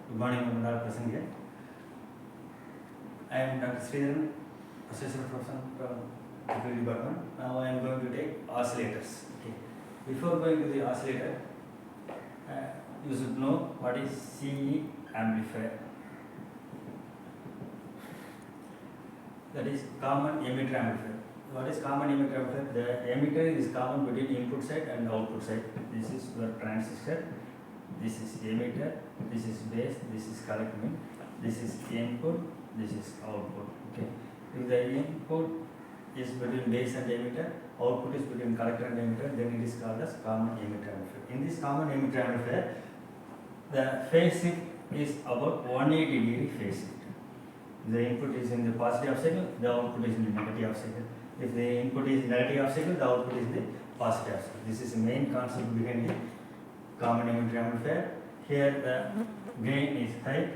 Good morning, I am Dr. Present here. I am Dr. Sridharan, Associate Professor from Technical Department. Now I am going to take oscillators. Okay. Before going to the oscillator, you should know what is CE amplifier. That is common emitter amplifier. What is common emitter amplifier? The emitter is common between input side and output side. This is your transistor. This is emitter. This is base. This is collector. This is input. This is output. Okay. If the input is between base and emitter, output is between collector and emitter, then it is called as common emitter amplifier. In this common emitter amplifier, the phase shift is about 180 degree phase shift. The input is in the positive half cycle, the output is in the negative half cycle. If the input is negative half cycle, the output is in the positive half cycle. This is the main concept behind the common emitter amplifier. Here the gain is high,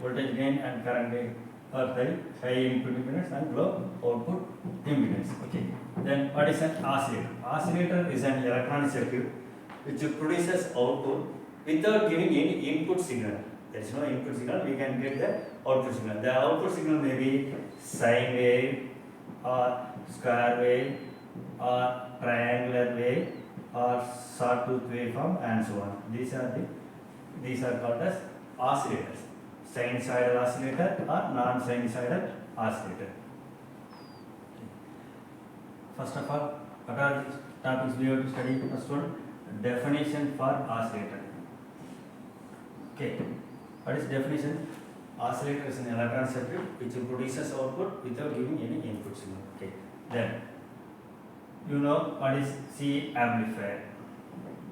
voltage gain and current gain are high input impedance and low output impedance. Okay. Then what is an oscillator? Oscillator is an electronic circuit which produces output without giving any input signal. There is no input signal, we can get the output signal. The output signal may be sine wave or square wave or triangular wave or sawtooth waveform and so on. These are called as oscillators. Sinusoidal oscillator or non-sinusoidal oscillator. First of all, what are the topics we have to study? First one, definition for oscillator. Okay. What is definition? Oscillator is an electronic circuit which produces output without giving any input signal. Okay. Then you know what is C amplifier.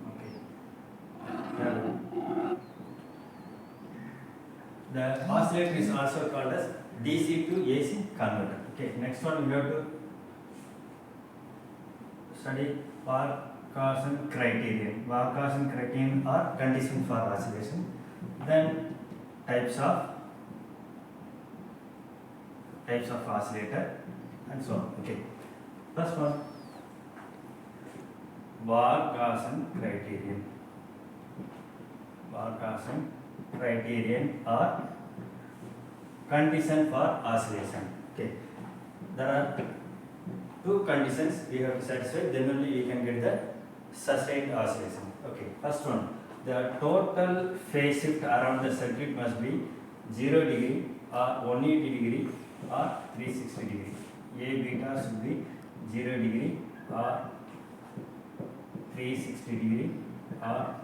Okay. The oscillator is also called as DC to AC converter. Okay. Next one we have to study Barkhausen criterion. Barkhausen criterion are conditions for oscillation. Then types of oscillator and so on. Okay. First one, Barkhausen criterion. Barkhausen criterion or condition for oscillation. Okay. There are two conditions we have to satisfy, then only we can get the sustained oscillation. Okay. First one, the total phase shift around the circuit must be 0 degree or 180 degree or 360 degree. A beta should be 0 degree or 360 degree or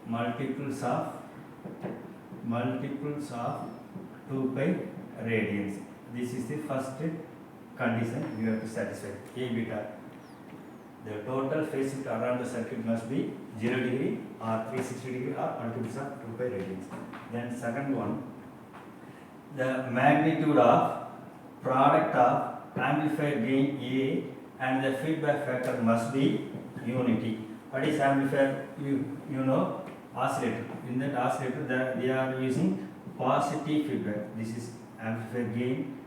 multiples of 2 pi radians. This is the first condition we have to satisfy. A beta. The total phase shift around the circuit must be 0 degree or 360 degree or multiples of 2 pi radians. Then second one, the magnitude of product of amplifier gain A and the feedback factor must be unity. What is amplifier? You know, oscillator. In that oscillator, they are using positive feedback. This is amplifier gain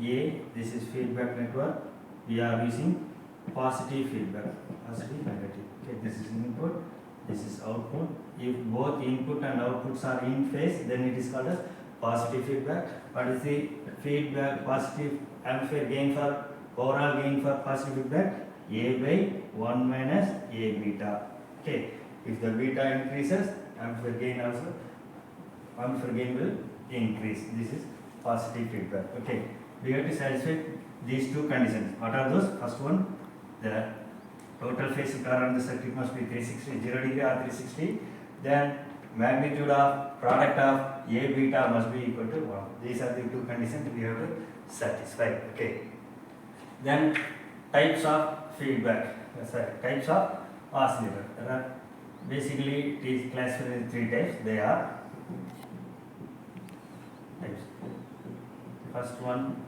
A. This is feedback network. We are using positive feedback, positive, negative. Okay, this is input, this is output. If both input and outputs are in phase, then it is called as positive feedback. What is the feedback positive amplifier gain for overall gain for positive feedback? A by 1 minus A beta. Okay, if the beta increases, amplifier gain will increase. This is positive feedback. Okay, we have to satisfy these two conditions. What are those? First one, the total phase shift around the circuit must be 360, 0 degree or 360. Then magnitude of product of A beta must be equal to 1. These are the two conditions we have to satisfy. Okay. Then types of feedback. Types of oscillator. There are basically it is classified in 3 types. They are types. First one,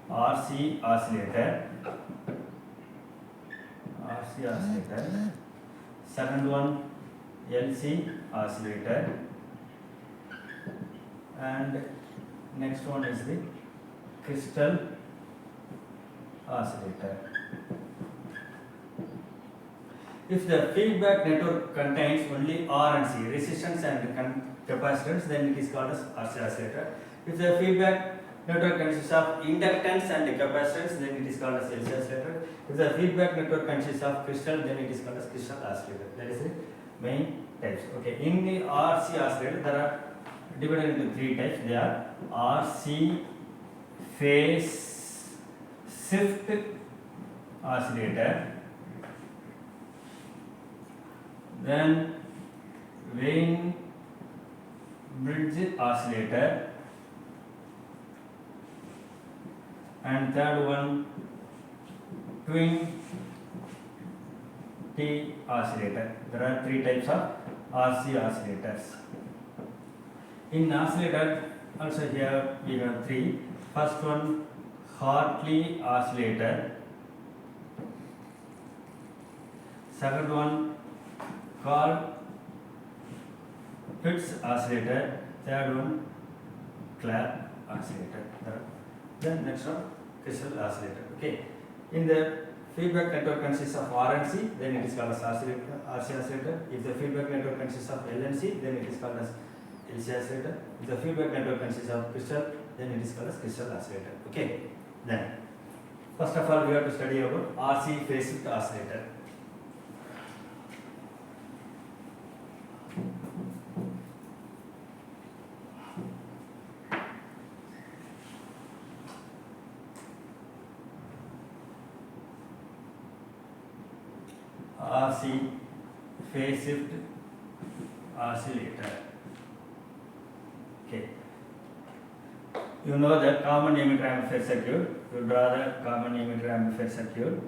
RC oscillator. Second one, LC oscillator, and next one is the crystal oscillator. If the feedback network contains only R and C, resistance and capacitance, then it is called as RC oscillator. If the feedback network consists of inductance and capacitance, then it is called as LC oscillator. If the feedback network consists of crystal, then it is called as crystal oscillator. That is the main types. Okay, in the RC oscillator, there are divided into three types. They are RC phase shift oscillator, then Wien bridge oscillator, and third one twin T oscillator. There are three types of RC oscillators. In oscillator also here we have three. First one Hartley oscillator, second one Carl Pitts oscillator, third one Clap oscillator. Then next one crystal oscillator. Okay. In the feedback network consists of R and C, then it is called as RC oscillator. If the feedback network consists of L and C, then it is called as LC oscillator. If the feedback network consists of crystal, then it is called as crystal oscillator. Okay. Then first of all we have to study about RC phase shift oscillator. RC phase shift oscillator. Okay. You know the common emitter amplifier circuit. You draw the common emitter amplifier circuit.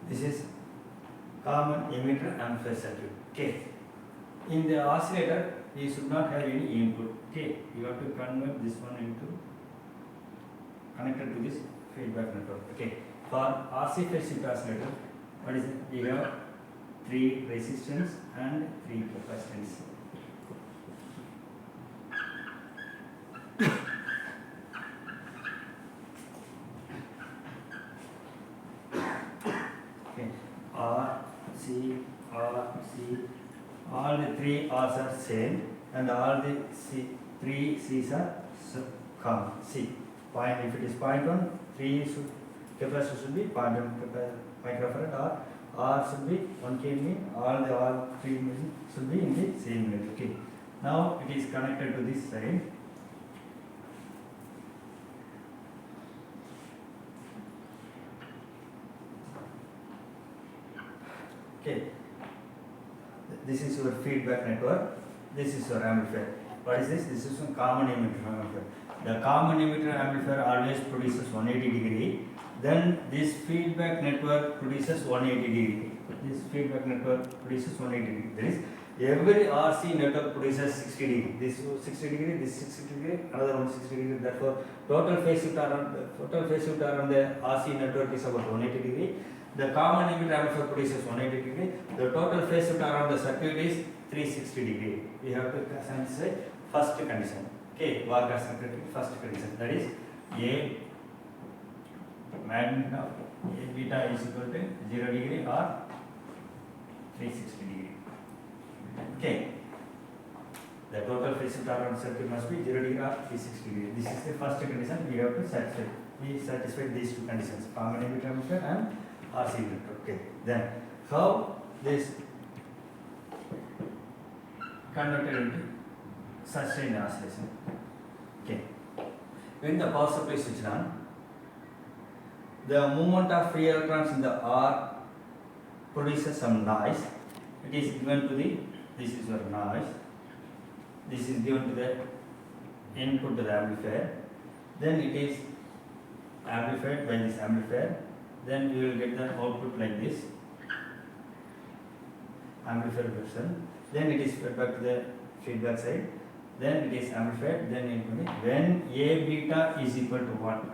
This is common emitter amplifier circuit. Okay. In the oscillator, we should not have any input. Okay. You have to convert this one into connected to this feedback network. Okay. For RC phase shift oscillator, what is it? We have 3 resistance and 3 capacitance. All the 3 R's are same and all the three C's are common. C. Point, if it is 0.1, 3 capacitor should be 0.1 microfarad, or R should be 1 kV, all 3 should be in the same unit. Okay. Now it is connected to this side. Okay. This is your feedback network. This is your amplifier. What is this? This is a common emitter amplifier. The common emitter amplifier always produces 180 degree. Then this feedback network produces 180 degree. This feedback network produces 180 degree. That is, every RC network produces 60 degree. This 60 degree, this 60 degree, another one 60 degree. Therefore, total phase shift around the RC network is about 180 degree. The common emitter amplifier produces 180 degree. The total phase shift around the circuit is 360 degree. We have to satisfy first condition. Okay, Varga circuit first condition. That is A magnitude of A beta is equal to 0 degree or 360 degree. Okay. The total phase shift around the circuit must be 0 degree or 360 degree. This is the first condition we have to satisfy. We satisfy these 2 conditions, common emitter amplifier and RC network. Okay. Then how this converted into sustained oscillation? Okay. When the power supply is switched on, the movement of free electrons in the R produces some noise. It is given to the, this is your noise. This is given to the input to the amplifier. Then it is amplified by this amplifier. Then you will get the output like this. Amplifier version. Then it is fed back to the feedback side. Then it is amplified. Then it when A beta is equal to 1.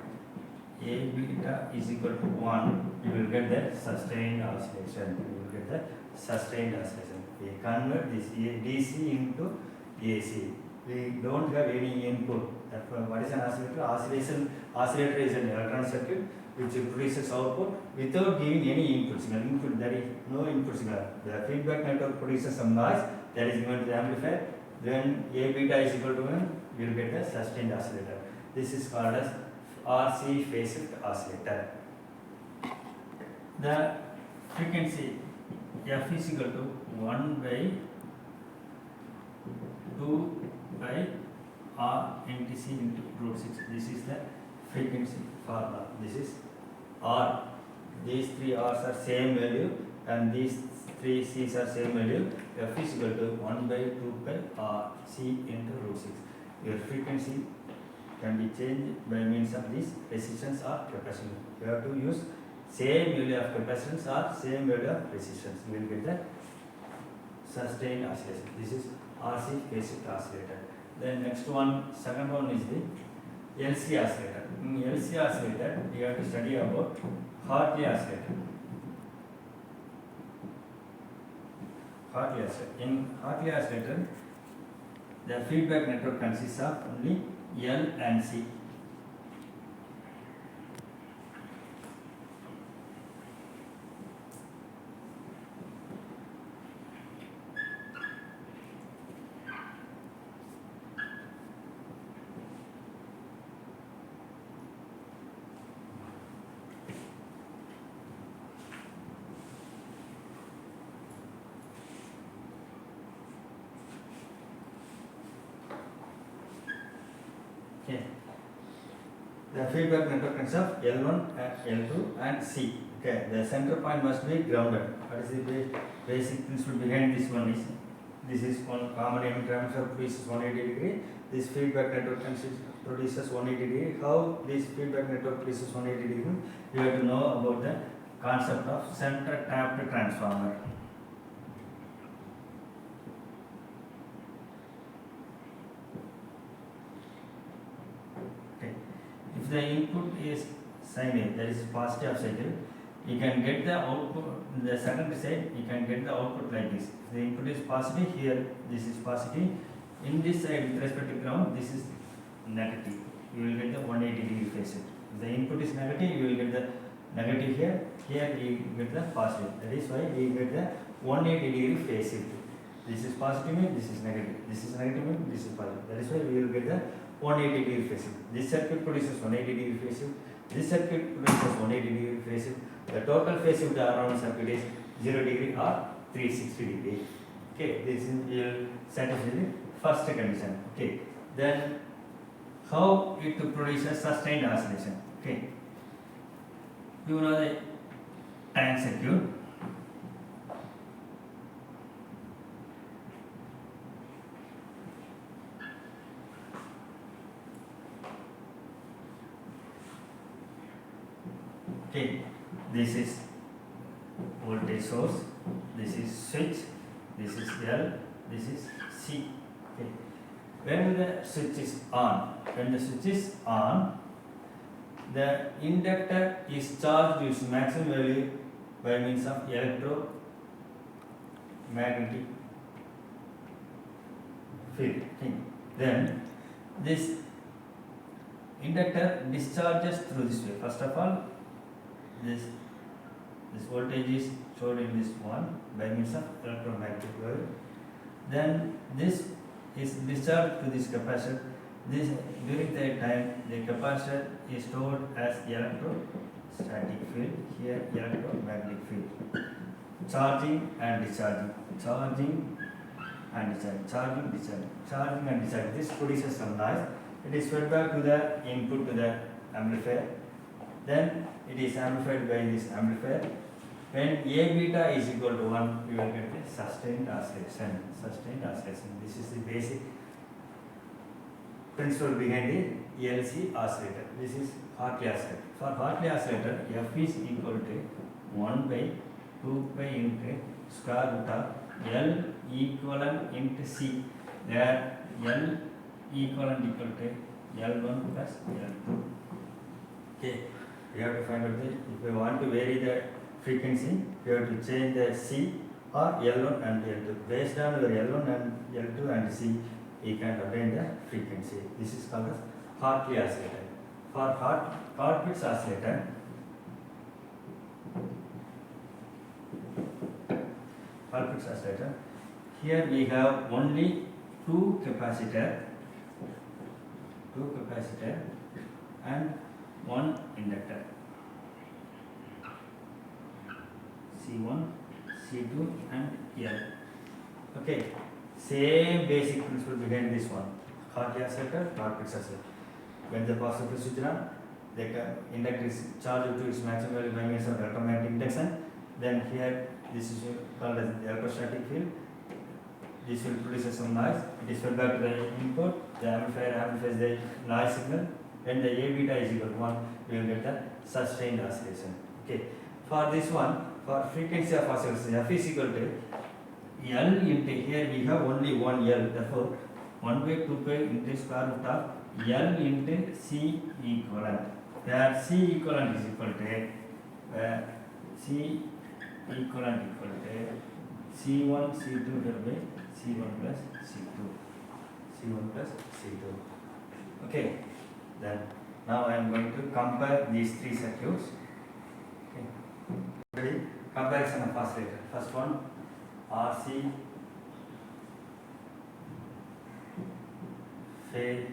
A beta is equal to 1, you will get the sustained oscillation. You will get the sustained oscillation. We convert this DC into AC. We don't have any input. Therefore, what is an oscillator? Oscillator is an electronic circuit which produces output without giving any input signal. There is no input signal. The feedback network produces some noise that is given to the amplifier. When A beta is equal to 1, you will get the sustained oscillator. This is called as RC phase shift oscillator. The frequency F is equal to 1 by 2 by R into C into root 6. This is the frequency formula. This is R. These three R's are same value and these three C's are same value. F is equal to 1 by 2 by R C into root 6. Your frequency can be changed by means of this resistance or capacitance. You have to use same value of capacitance or same value of resistance. You will get the sustained oscillation. This is RC phase shift oscillator. Then next one, second one is the LC oscillator. In LC oscillator, you have to study about Hartley oscillator. Hartley oscillator. In Hartley oscillator, the feedback network consists of only L and C. Okay. The feedback network consists of L1, L2 and C. Okay. The center point must be grounded. What is the basic principle behind this one is, this is one common emitter amplifier produces 180 degree. This feedback network produces 180 degree. How this feedback network produces 180 degree? You have to know about the concept of center tapped transformer. If the input is sine wave, that is positive cycle, you can get the output in the secondary side, you can get the output like this. If the input is positive, here this is positive. In this side with respect to ground, this is negative. You will get the 180 degree phase shift. If the input is negative, you will get the negative here. Here you get the positive. That is why we get the 180 degree phase shift. This is positive mean, this is negative. This is negative mean, this is positive. That is why we will get the 180 degree phase shift. This circuit produces 180 degree phase shift. This circuit produces 180 degree phase shift. The total phase shift around circuit is 0 degree or 360 degree. Okay, this will satisfy the first condition. Okay, then how it produces sustained oscillation. Okay, you know the tank circuit. Okay, this is voltage source, this is switch, this is L, this is C. Okay. When the switch is on, the inductor is charged with maximum value by means of electromagnetic field. Okay. Then this inductor discharges through this way. First of all, this voltage is stored in this one by means of electromagnetic wave. Then this is discharged to this capacitor. This during that time the capacitor is stored as electrostatic field. Here electromagnetic field. Charging and discharging. Charging and discharging. Charging, discharging. Charging and discharging. This produces some noise. It is fed back to the input to the amplifier. Then it is amplified by this amplifier. When A beta is equal to 1, you will get a sustained oscillation. Sustained oscillation. This is the basic principle behind the LC oscillator. This is Hartley oscillator. For Hartley oscillator, F is equal to 1 by 2 pi into square root of L equivalent into C. There L equivalent equal to L1 plus L2. Okay, we have to find out if we want to vary the frequency, we have to change the C or L1 and L2. Based on your L1 and L2 and C, you can obtain the frequency. This is called as Hartley oscillator. For Colpitt's oscillator, here we have only two capacitor and one inductor, C1, C2 and L. Okay, same basic principle behind this one. Hartley oscillator, Colpitt's oscillator. When the positive switch on, the inductor is charged to its maximum value by means of electromagnetic induction. Then here this is called as the electrostatic field. This will produce some noise. It is fed back to the input. The amplifier amplifies the noise signal. When the A beta is equal to 1, we will get the sustained oscillation. Okay. For this one, for frequency of oscillation, F is equal to L into, here we have only one L. Therefore, 1 by 2 pi into square root of L into C equivalent. Where C equivalent is equal to C equivalent equal to C1 C2 divided by C1 plus C2. Okay. Then now I am going to compare these three circuits. Okay. Ready? Comparison of oscillator. First one, RC phase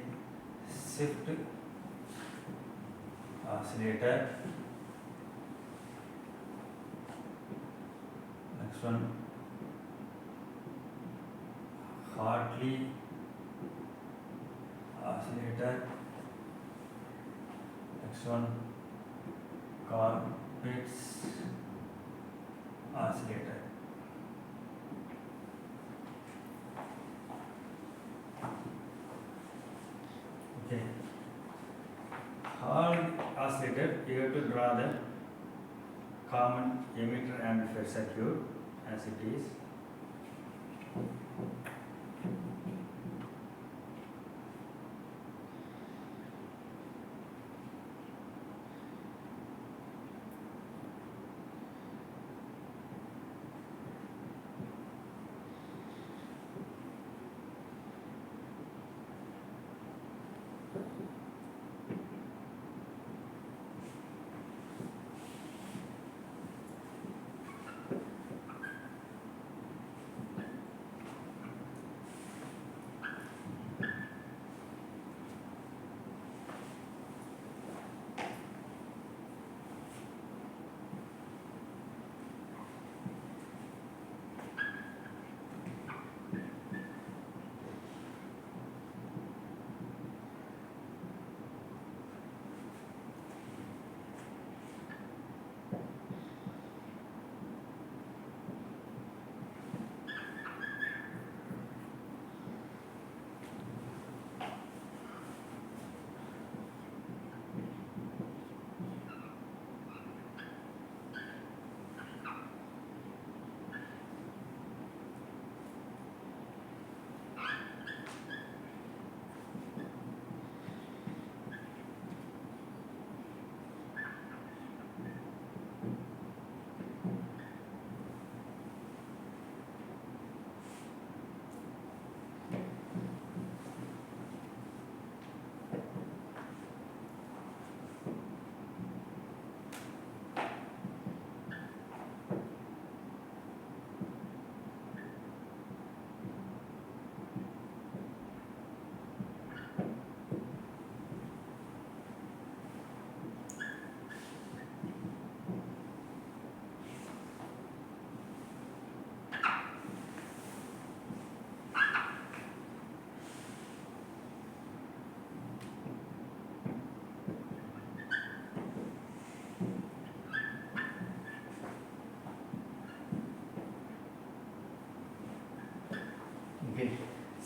shift oscillator. Next one, Hartley oscillator. Next one, Colpitt's oscillator. Okay. All oscillator, you have to draw the common emitter amplifier circuit as it is.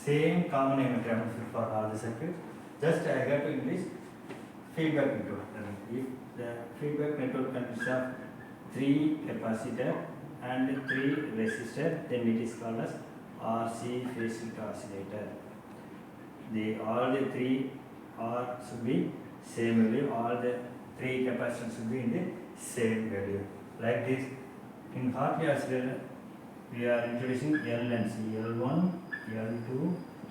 Same common emitter amplifier for all the circuits. Just I have to increase feedback network. If the feedback network consists of 3 capacitor and 3 resistor, then it is called as RC phase shift oscillator. All the 3 R should be same value. All the 3 capacitors should be in the same value. Like this, in Hartley oscillator, we are introducing L and C. L1, L2.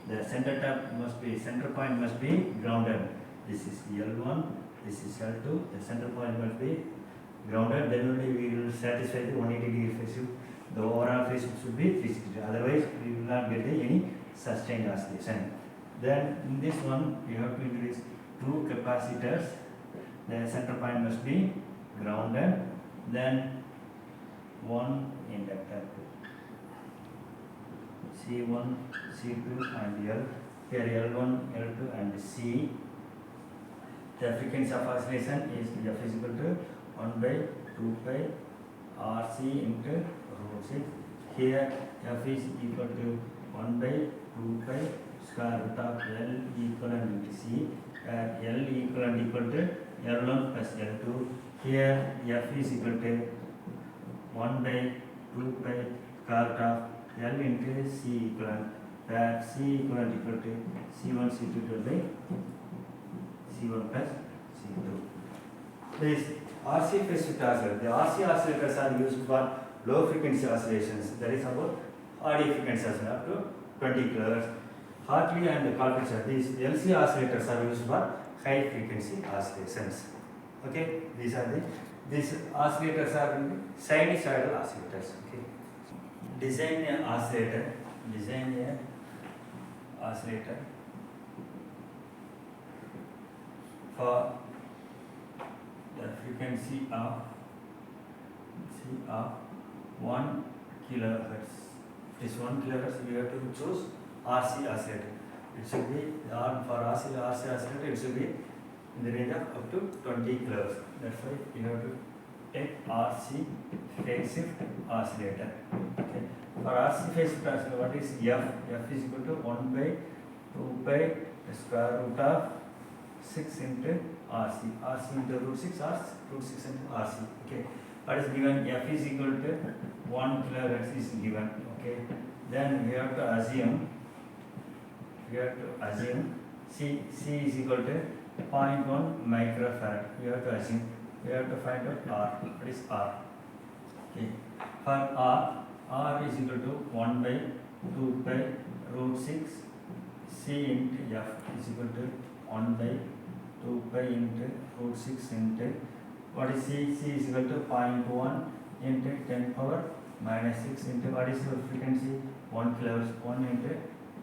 The center point must be grounded. This is L1, this is L2. The center point must be grounded. Then only we will satisfy the 180 degree phase shift. The overall phase shift should be 360. Otherwise, we will not get any sustained oscillation. Then in this one, we have to introduce 2 capacitors. The center point must be grounded. Then 1 inductor. C1, C2 and L. Here L1, L2 and C. The frequency of oscillation is F is equal to 1 by 2 pi RC into root 6. Here F is equal to 1 by 2 pi square root of L equivalent into C. L equivalent equal to L1 plus L2. Here F is equal to 1 by 2 pi square root of L into C equivalent, where C equivalent equal to C1 C2 divided by C1 plus C2. This RC phase shift oscillator. The RC oscillators are used for low frequency oscillations. That is about RD frequency oscillation up to 20 kHz. Hartley and Colpitts, these LC oscillators are used for high frequency oscillations. Okay, these oscillators are sinusoidal oscillators. Okay. Design a oscillator for the frequency of 1 kilohertz. This 1 kilohertz we have to choose RC oscillator. It should be for RC oscillator. It should be in the range of up to 20 kilohertz. That's why you have to take RC phase shift oscillator. Okay. For RC phase shift oscillator, what is F? F is equal to 1 by 2 pi square root of 6 into RC. RC into root 6 or root 6 into RC. Okay. What is given? F is equal to 1 kilohertz is given. Okay. Then we have to assume C is equal to 0.1 microfarad. We have to find out R. What is R? Okay. For R is equal to 1 by 2 pi root 6 C into F is equal to 1 by 2 pi into root 6 into what is C? C is equal to 0.1 into 10 power minus 6 into what is the frequency? 1 kilohertz. 1 into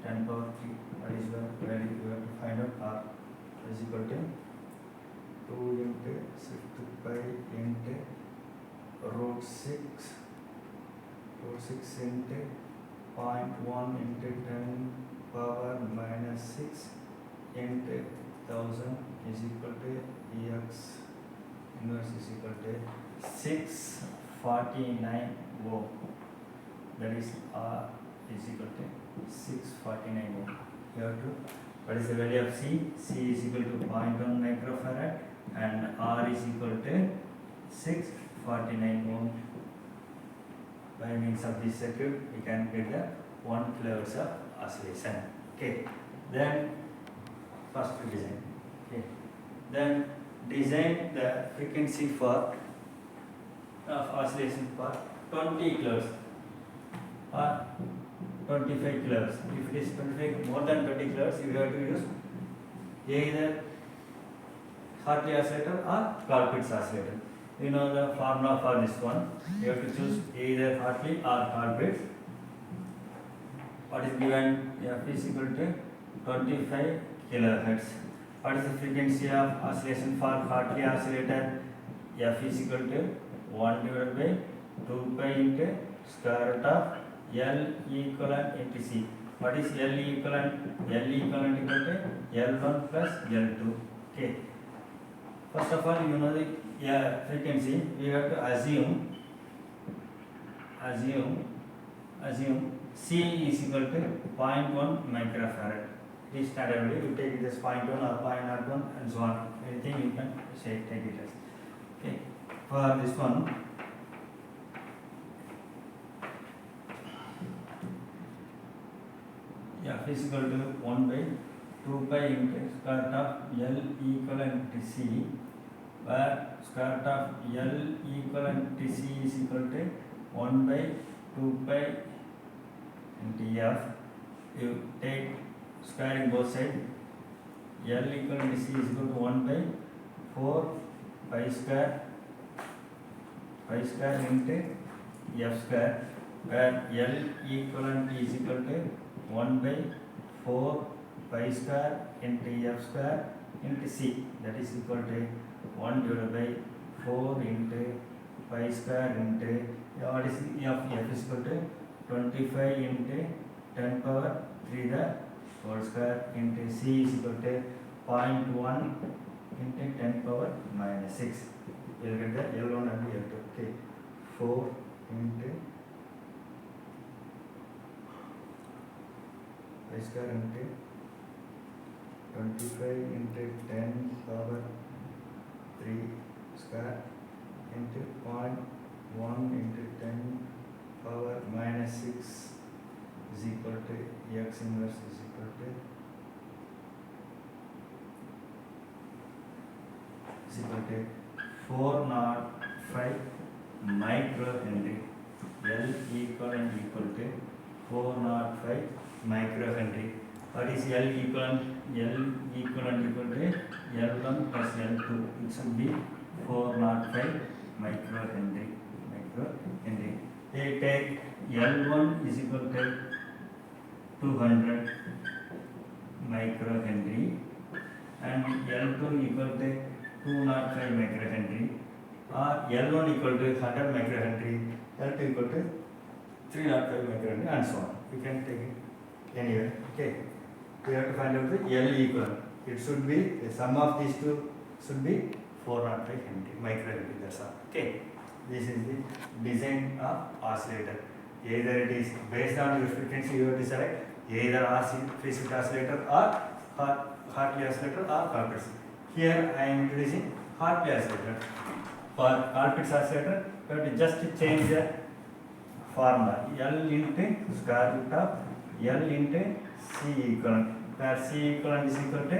10 power 3. What is the value? We have to find out R is equal to 2 into 6 pi into root 6 into 0.1 into 10 power minus 6 into 1000 is equal to X inverse is equal to 649 ohm. That is R is equal to 649 ohm. You have to, what is the value of C? C is equal to 0.1 microfarad and R is equal to 649 ohm. By means of this circuit, we can get the 1 kilohertz of oscillation. Okay. Then first design. Okay. Then design the frequency for oscillation for 20 kilohertz or 25 kilohertz. If it is 25 more than 20 kilohertz, you have to use either Hartley oscillator or Colpitts oscillator. You know the formula for this one. You have to choose either Hartley or Colpitts. What is given? F is equal to 25 kilohertz. What is the frequency of oscillation for Hartley oscillator? F is equal to 1 divided by 2 pi into square root of L equivalent into C. What is L equivalent? L equivalent equal to L1 plus L2. Okay. First of all, you know the frequency. We have to assume C is equal to 0.1 microfarad. It is standard value. You take it as 0.1 or 0.01 and so on. Anything you can say, take it as. Okay. For this one, F is equal to 1 by 2 pi into square root of L equivalent to C, where square root of L equivalent to C is equal to 1 by 2 pi into F. You take squaring both sides. L equivalent to C is equal to 1 by 4 pi square into F square, where L equivalent is equal to 1 by 4 pi square into F square into C, that is equal to 1 divided by 4 into pi square into what is F is equal to 25 into 10 power 3 the whole square into C is equal to 0.1 into 10 power minus 6. You will get the L1 and L2. Okay, 4 into pi square into 25 into 10 power 3 square into 0.1 into 10 power minus 6 is equal to x inverse is equal to 405 microhenry. L equivalent equal to 405 microhenry. What is L equivalent? L equivalent equal to L1 plus L2. It should be 405 microhenry. They take L1 is equal to 200 microhenry and L2 equal to 205 microhenry, or L1 equal to 100 microhenry, L2 equal to 305 microhenry, and so on. You can take it anywhere. Okay. We have to find out the L equivalent. It should be the sum of these two should be 405 microhenry. That's all. Okay. This is the design of oscillator. Either it is based on your frequency you have to select either RC phase shift oscillator or Hartley oscillator or Colpitt's. Here I am introducing Hartley oscillator. For Colpitt's oscillator, you have to just change the formula L into square root of L into C equivalent, where C equivalent is equal to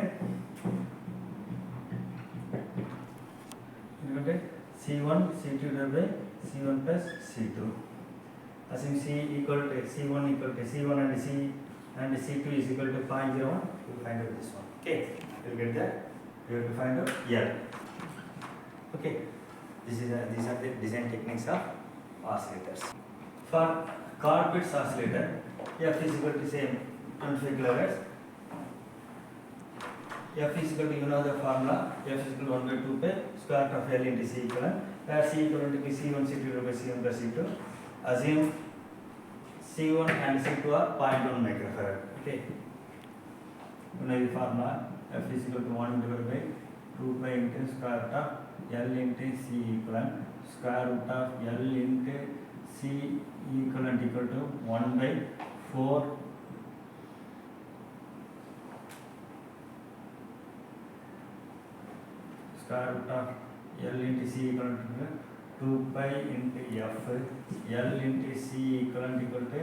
C1 C2 divided by C1 plus C2. Assuming C equal to C1 equal to C1 and C and C2 is equal to 0.01, you will find out this one. Okay, you will get that. You have to find out L. Okay, these are the design techniques of oscillators. For Colpitt's oscillator, F is equal to same 25 kilohertz. F is equal to, you know the formula, F is equal to 1 by 2 pi square root of L into C equivalent, where C equivalent to be C1 C2 divided by C1 plus C2. Assume C1 and C2 are 0.1 microfarad. Okay. You know the formula, F is equal to 1 divided by 2 pi into square root of L into C equivalent, square root of L into C equivalent equal to 1 by 4 square root of L into C equivalent to 2 pi into F, L into C equivalent equal to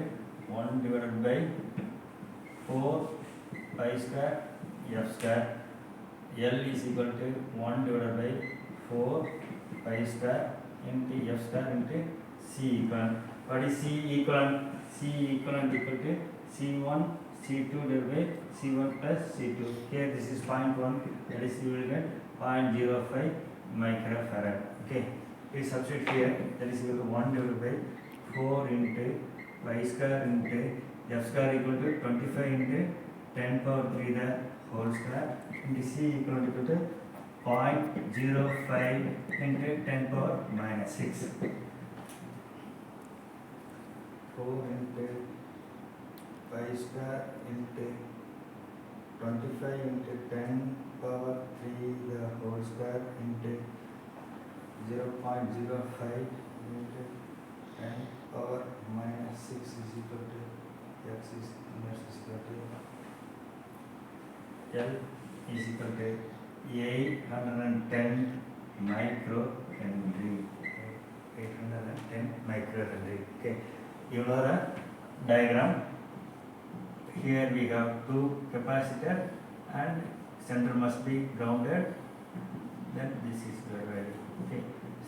1 divided by 4 pi square F square. L is equal to 1 divided by 4 pi square into F square into C equivalent. What is C equivalent? C equivalent equal to C1 C2 divided by C1 plus C2. Here this is 0.1, that is you will get 0.05 microfarad. Okay. Please substitute here, that is equal to 1 divided by 4 into pi square into F square equal to 25 into 10 power 3 the whole square into C equal to 0.05 into 10 power minus 6. 4 into pi square into 25 into 10 power 3 the whole square into 0.05 into 10 power minus 6 is equal to X is inverse is equal to L is equal to 810 microhenry. 810 microhenry. Okay. You know the diagram. Here we have two capacitor and center must be grounded. Then this is the value. Okay.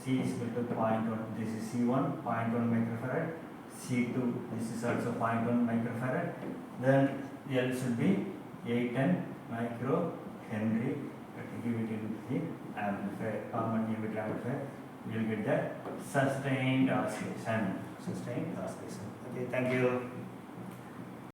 C is equal to 0.1. This is C1, 0.1 microfarad. C2, this is also 0.1 microfarad. Then L should be 810 microhenry. Give it in the amplifier, common emitter amplifier. You will get the sustained oscillation. Okay, thank you.